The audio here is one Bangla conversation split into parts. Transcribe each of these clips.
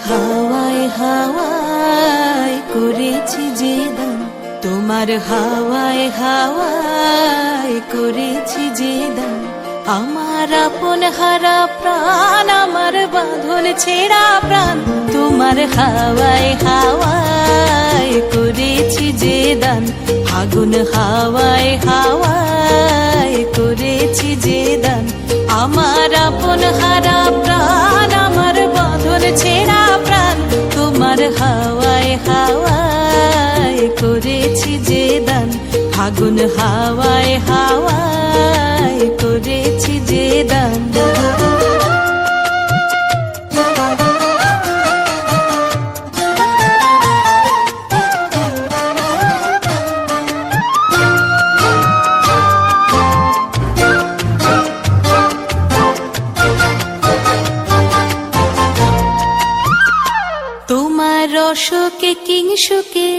হাওয়ায় হাওয়ায় করেছি যে দান, তোমার হাওয়ায় হাওয়ায় করেছি যে দান। আমার আপন হারা প্রাণ, আমার বাঁধন ছেঁড়া প্রাণ, তোমার হাওয়ায় হাওয়ায় করেছি যে দান। আগুন হাওয়ায় হাওয়ায় করেছি যে দান। আমার আপন হারা প্রাণ, আমার বাঁধন ছেঁড়া প্রাণ, তোমার হাওয়ায় হাওয়ায় করেছি যে দান। আগুন হাওয়ায় হাওয়ায় করেছি যে দান। তোমার রসকে কিংসুকে,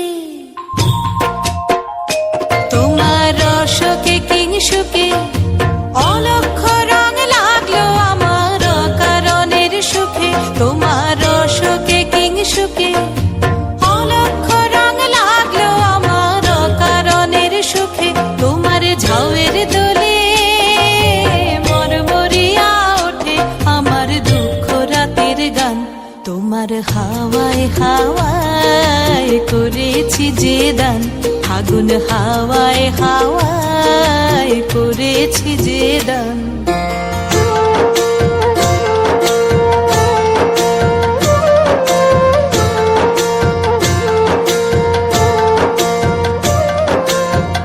তোমার রসকে কিংসুকে অলক্ষ রং লাগলো আমার কারণের সুখে। তোমার রসকে কিংসুকে অলক্ষ রং লাগলো আমার কারণের সুখে। তোমার ঝাউয়ের দোলে মরমরিয়া ওঠে আমার দুঃখ রাতের গান। তোমার হাওয়ায় হাওয়ায় করেছি যে দান। আগুন হাওয়ায় হাওয়ায় করেছি যে দান।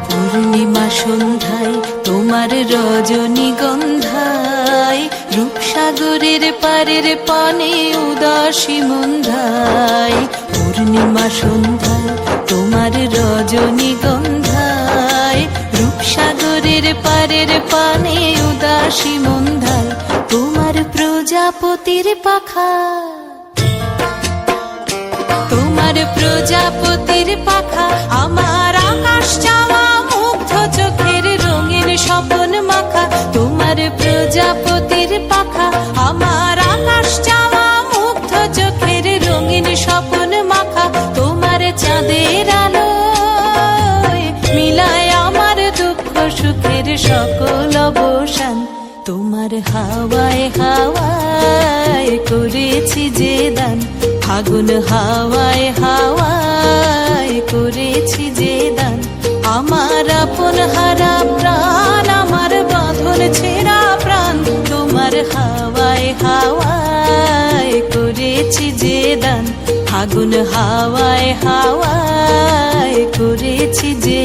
পূর্ণিমা সন্ধ্যায় তোমার রজনীগন্ধায়, রূপসাগরের পারের পানে উদাসী মন্ধায়। পূর্ণিমা সন্ধ্যায় তোমার রজনীগন্ধায়, রূপসাগরের পারের পানে উদাসী মন্ধায়। তোমার প্রজাপতির পাখা, তোমার প্রজাপতির পাখা আমার আকাশ চাওয়া মুগ্ধ চোখের রঙিন স্বপন মাখা। তোমার প্রজাপতির পাখা আমার আকাশ চাওয়া মুগ্ধ চোখের রঙিন স্বপন মাখা। তোমার চাঁদের আলো মিলায় আমার দুঃখ সুখের সকল অবসান। তোমার হাওয়ায় হাওয়ায় করেছি যে দান। আগুন হাওয়ায় হাওয়ায় করেছি যে দান। আমার আপন হারা প্রাণ, আমার বাঁধন ছেঁড়া প্রাণ, তোমার হাওয়ায় হাওয়ায় করেছি যে দান। আগুন হাওয়ায় হাওয়ায় করেছি যে